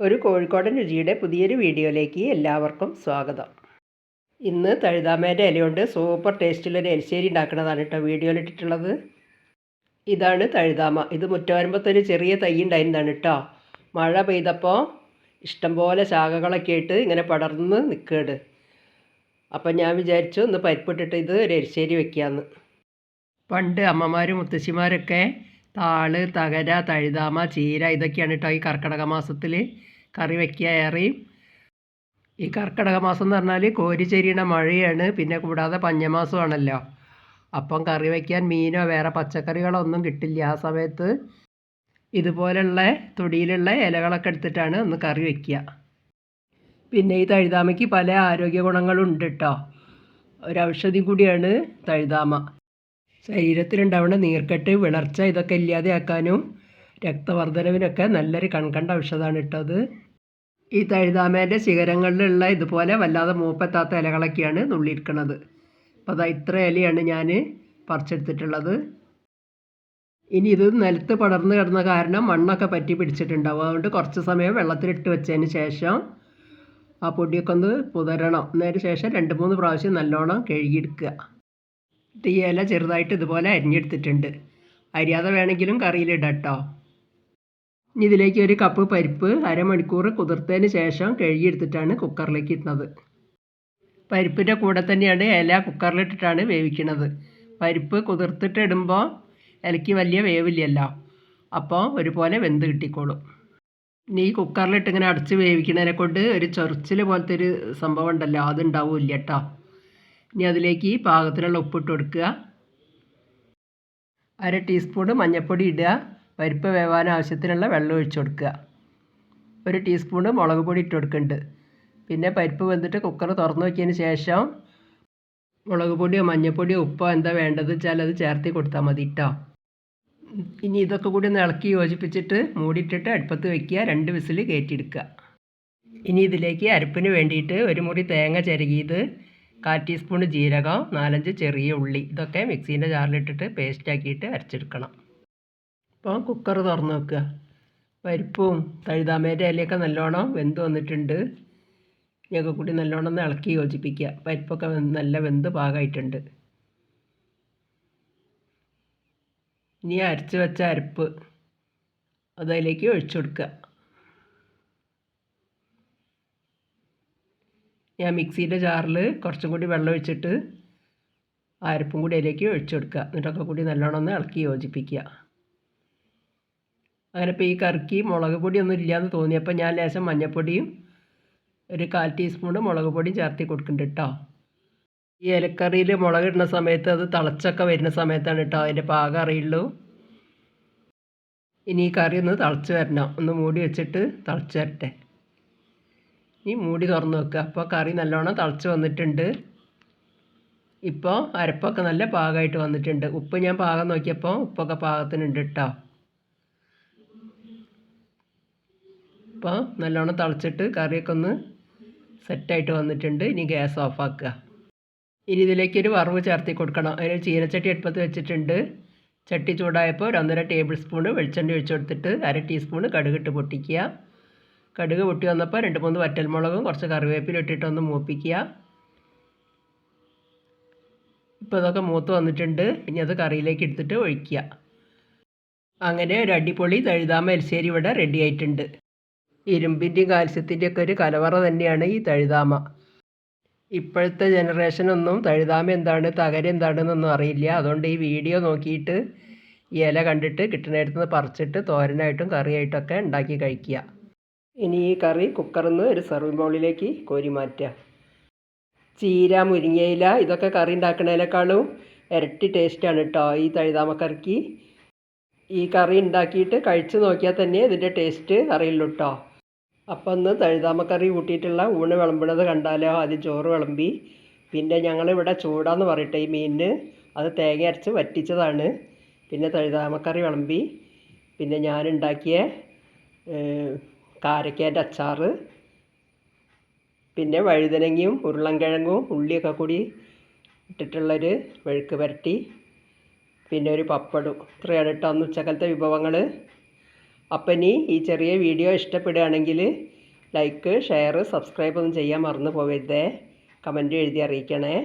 ഒരു കോഴിക്കോടൻ രുചിയുടെ പുതിയൊരു വീഡിയോയിലേക്ക് എല്ലാവർക്കും സ്വാഗതം. ഇന്ന് തഴുതാമേൻ്റെ ഇലകൊണ്ട് സൂപ്പർ ടേസ്റ്റിലൊരു എലിശ്ശേരി ഉണ്ടാക്കുന്നതാണ് കേട്ടോ വീഡിയോയിലിട്ടിട്ടുള്ളത്. ഇതാണ് തഴുതാമ. ഇത് മുറ്റവരമ്പത്തൊരു ചെറിയ തൈ ഉണ്ടായിരുന്നതാണ് കേട്ടോ. മഴ പെയ്തപ്പോൾ ഇഷ്ടംപോലെ ശാഖകളൊക്കെ ആയിട്ട് ഇങ്ങനെ പടർന്ന് നിൽക്കുകയാണ്. അപ്പം ഞാൻ വിചാരിച്ചു ഒന്ന് പരിപ്പിട്ടിട്ട് ഇത് ഒരു എലിശ്ശേരി വെക്കാമെന്ന്. പണ്ട് അമ്മമാരും മുത്തശ്ശിമാരൊക്കെ താള്, തകര, തഴുതാമ, ചീര ഇതൊക്കെയാണ് കേട്ടോ ഈ കർക്കിടക മാസത്തിൽ കറി വയ്ക്കുക. ഏറെയും ഈ കർക്കിടക മാസം എന്ന് പറഞ്ഞാൽ കോരിച്ചെരിയണ മഴയാണ്, പിന്നെ കൂടാതെ പഞ്ഞമാസമാണല്ലോ. അപ്പം കറി വയ്ക്കാൻ മീനോ വേറെ പച്ചക്കറികളോ ഒന്നും കിട്ടില്ല. ആ സമയത്ത് ഇതുപോലുള്ള തൊടിയിലുള്ള ഇലകളൊക്കെ എടുത്തിട്ടാണ് ഒന്ന് കറി വയ്ക്കുക. പിന്നെ ഈ തഴുതാമയ്ക്ക് പല ആരോഗ്യ ഗുണങ്ങളും ഉണ്ട് കേട്ടോ. ഒരു ഔഷധി കൂടിയാണ് തഴുതാമ. ശരീരത്തിലുണ്ടാവുന്ന നീർക്കെട്ട്, വിളർച്ച ഇതൊക്കെ ഇല്ലാതെയാക്കാനും രക്തവർദ്ധനവിനൊക്കെ നല്ലൊരു കൺകണ്ട ഔഷധമാണ് ഇട്ടത്. ഈ തഴുതാമേൻ്റെ ശിഖരങ്ങളിലുള്ള ഇതുപോലെ വല്ലാതെ മൂപ്പെത്താത്ത ഇലകളൊക്കെയാണ് നുള്ളിയിരിക്കുന്നത്. അപ്പോൾ അതാ ഇത്ര ഇലയാണ് ഞാൻ പറിച്ചെടുത്തിട്ടുള്ളത്. ഇനി ഇത് നിലത്ത് പടർന്ന് കിടന്ന കാരണം മണ്ണൊക്കെ പറ്റി പിടിച്ചിട്ടുണ്ടാവും. അതുകൊണ്ട് കുറച്ച് സമയം വെള്ളത്തിലിട്ട് വെച്ചതിന് ശേഷം ആ പൊടിയൊക്കെ ഒന്ന് പുതരണം. അതിന് ശേഷം 2-3 പ്രാവശ്യം നല്ലോണം കഴുകിയെടുക്കുക. ഈ ഇല ചെറുതായിട്ട് ഇതുപോലെ അരിഞ്ഞെടുത്തിട്ടുണ്ട്. അരിയാതെ വേണമെങ്കിലും കറിയിലിടാം കേട്ടോ. ഇനി ഇതിലേക്ക് ഒരു കപ്പ് പരിപ്പ് അരമണിക്കൂർ കുതിർത്തതിന് ശേഷം കഴുകിയെടുത്തിട്ടാണ് കുക്കറിലേക്ക് ഇടുന്നത്. പരിപ്പിൻ്റെ കൂടെ തന്നെയാണ് ഇല കുക്കറിലിട്ടിട്ടാണ് വേവിക്കുന്നത്. പരിപ്പ് കുതിർത്തിട്ട് ഇടുമ്പോൾ ഇലയ്ക്ക് വലിയ വേവില്ലല്ലോ, അപ്പോൾ ഒരുപോലെ വെന്ത് കിട്ടിക്കോളും. ഇനി ഈ കുക്കറിലിട്ട് ഇങ്ങനെ അടച്ച് വേവിക്കുന്നതിനെ കൊണ്ട് ഒരു ചൊറിച്ചിൽ പോലത്തെ ഒരു സംഭവം ഉണ്ടല്ലോ, അതുണ്ടാവില്ല കേട്ടോ. ഇനി അതിലേക്ക് പാകത്തിനുള്ള ഉപ്പിട്ട് കൊടുക്കുക. 1/2 ടീസ്പൂൺ മഞ്ഞൾപ്പൊടി ഇടുക. പരിപ്പ് വേവാൻ ആവശ്യത്തിനുള്ള വെള്ളം ഒഴിച്ച് കൊടുക്കുക. 1 ടീസ്പൂൺ മുളക് പൊടി ഇട്ട് കൊടുക്കുന്നുണ്ട്. പിന്നെ പരിപ്പ് വെന്തിട്ട് കുക്കർ തുറന്ന് വയ്ക്കിയതിന് ശേഷം മുളക് പൊടിയോ മഞ്ഞൾപ്പൊടിയോ ഉപ്പോ എന്താ വേണ്ടത് വെച്ചാൽ അത് ചേർത്തി കൊടുത്താൽ മതി കേട്ടോ. ഇനി ഇതൊക്കെ കൂടി ഒന്ന് ഇളക്കി യോജിപ്പിച്ചിട്ട് മൂടിയിട്ടിട്ട് അടുപ്പത്ത് വയ്ക്കുക. 2 വിസിൽ കയറ്റിയെടുക്കുക. ഇനി ഇതിലേക്ക് അരപ്പിന് വേണ്ടിയിട്ട് 1 മുറി തേങ്ങ ചിരകിയത്, 1/4 ടീസ്പൂൺ ജീരകം, 4-5 ചെറിയ ഉള്ളി, ഇതൊക്കെ മിക്സീൻ്റെ ജാറിലിട്ടിട്ട് പേസ്റ്റാക്കിയിട്ട് അരച്ചെടുക്കണം. അപ്പോൾ കുക്കർ തുറന്ന് വെക്കുക. പരിപ്പും തഴുതാമേൻ്റെ ഇലയൊക്കെ നല്ലോണം വെന്ത് വന്നിട്ടുണ്ട്. ഇനിയൊക്കെ കൂടി നല്ലോണം ഒന്ന് ഇളക്കി യോജിപ്പിക്കുക. പരിപ്പൊക്കെ നല്ല വെന്ത് പാകമായിട്ടുണ്ട്. ഇനി അരച്ച് വെച്ച അരപ്പ് അതിലേക്ക് ഒഴിച്ചു കൊടുക്കുക. ഞാൻ മിക്സീൻ്റെ ജാറിൽ കുറച്ചും കൂടി വെള്ളം ഒഴിച്ചിട്ട് അരപ്പും കൂടി അതിലേക്ക് ഒഴിച്ചു കൊടുക്കുക. എന്നിട്ടൊക്കെ കൂടി നല്ലോണം ഒന്ന് ഇളക്കി യോജിപ്പിക്കുക. അങ്ങനെ ഇപ്പോൾ ഈ കറിക്ക് മുളക് പൊടിയൊന്നും ഇല്ലയെന്ന് തോന്നിയപ്പോൾ ഞാൻ ലേശം മഞ്ഞൾപ്പൊടിയും 1/4 ടീസ്പൂൺ മുളക് പൊടിയും ചേർത്തി കൊടുക്കുന്നുണ്ട് കേട്ടോ. ഈ ഇലക്കറിയിൽ മുളക് ഇടുന്ന സമയത്ത് അത് തിളച്ചൊക്കെ വരുന്ന സമയത്താണ് കേട്ടോ അതിൻ്റെ പാകം അറിയുള്ളൂ. ഇനി ഈ കറി ഒന്ന് തിളച്ച് വരണം. ഒന്ന് മൂടി വെച്ചിട്ട് തിളച്ച് വരട്ടെ. ഇനി മൂടി തുറന്ന് വെക്കുക. അപ്പോൾ കറി നല്ലോണം തിളച്ച് വന്നിട്ടുണ്ട്. ഇപ്പോൾ അരപ്പൊക്കെ നല്ല പാകമായിട്ട് വന്നിട്ടുണ്ട്. ഉപ്പ് ഞാൻ പാകം നോക്കിയപ്പോൾ ഉപ്പൊക്കെ പാകത്തിനുണ്ട് കേട്ടോ. ഇപ്പോൾ നല്ലോണം തിളച്ചിട്ട് കറിയൊക്കെ ഒന്ന് സെറ്റായിട്ട് വന്നിട്ടുണ്ട്. ഇനി ഗ്യാസ് ഓഫാക്കുക. ഇനി ഇതിലേക്കൊരു വറവ് ചേർത്തി കൊടുക്കണം. അതിന് ചീനച്ചട്ടി അടുപ്പത്ത് വെച്ചിട്ടുണ്ട്. ചട്ടി ചൂടായപ്പോൾ 1.5 ടേബിൾ സ്പൂൺ വെളിച്ചെണ്ണ ഒഴിച്ച് കൊടുത്തിട്ട് 1/2 ടീസ്പൂൺ കടുകിട്ട് പൊട്ടിക്കുക. കടുക് പൊട്ടി വന്നപ്പോൾ 2-3 വറ്റൽമുളകും കുറച്ച് കറിവേപ്പില ഇട്ടിട്ടൊന്ന് മൂപ്പിക്കുക. ഇപ്പോൾ ഇതൊക്കെ മൂത്ത് വന്നിട്ടുണ്ട്. ഇനി അത് കറിയിലേക്ക് എടുത്തിട്ട് ഒഴിക്കുക. അങ്ങനെ ഒരു അടിപൊളി തഴുതാമ എലിശ്ശേരി ഇവിടെ റെഡി ആയിട്ടുണ്ട്. ഇരുമ്പിൻ്റെയും കാൽസ്യത്തിൻ്റെയും ഒക്കെ ഒരു കലവറ തന്നെയാണ് ഈ തഴുതാമ. ഇപ്പോഴത്തെ ജനറേഷനൊന്നും തഴുതാമ എന്താണ്, തകര എന്താണെന്നൊന്നും അറിയില്ല. അതുകൊണ്ട് ഈ വീഡിയോ നോക്കിയിട്ട് ഈ ഇല കണ്ടിട്ട് കിട്ടുന്നിടത്ത് നിന്ന് പറിച്ചിട്ട് തോരനായിട്ടും കറിയായിട്ടൊക്കെ ഉണ്ടാക്കി കഴിക്കുക. ഇനി ഈ കറി കുക്കറിൽ നിന്ന് ഒരു സെർവിങ് ബൗളിലേക്ക് കോരി മാറ്റുക. ചീര, മുരിങ്ങയില ഇതൊക്കെ കറി ഉണ്ടാക്കുന്നതിനേക്കാളും ഇരട്ടി ടേസ്റ്റാണ് കേട്ടോ ഈ തഴുതാമക്കറിക്ക്. ഈ കറി ഉണ്ടാക്കിയിട്ട് കഴിച്ച് നോക്കിയാൽ തന്നെ ഇതിൻ്റെ ടേസ്റ്റ് അറിയുള്ളൂ കേട്ടോ. അപ്പം ഒന്ന് തഴുതാമക്കറി കൂട്ടിയിട്ടുള്ള ഊണ് വിളമ്പണത് കണ്ടാലോ. ആദ്യം ചോറ് വിളമ്പി, പിന്നെ ഞങ്ങളിവിടെ ചൂടാന്ന് പറയട്ടെ ഈ മീനിന്, അത് തേങ്ങ അരച്ച് വറ്റിച്ചതാണ്. പിന്നെ തഴുതാമക്കറി വിളമ്പി, പിന്നെ ഞാനുണ്ടാക്കിയ കാരക്കേൻ്റെ അച്ചാറ്, പിന്നെ വഴുതനങ്ങയും ഉരുളൻകിഴങ്ങും ഉള്ളിയൊക്കെ കൂടി ഇട്ടിട്ടുള്ളൊരു മെഴുക്ക് പുരട്ടി, പിന്നെ ഒരു പപ്പടും. ഇത്രയാണ് കേട്ടോ അന്ന് ഉച്ചക്കലത്തെ വിഭവങ്ങൾ. അപ്പം ഇനി ഈ ചെറിയ വീഡിയോ ഇഷ്ടപ്പെടുകയാണെങ്കിൽ ലൈക്ക്, ഷെയർ, സബ്സ്ക്രൈബ് ഒന്നും ചെയ്യാൻ മറന്നു പോകരുതേ. കമൻറ്റ് എഴുതി അറിയിക്കണേ.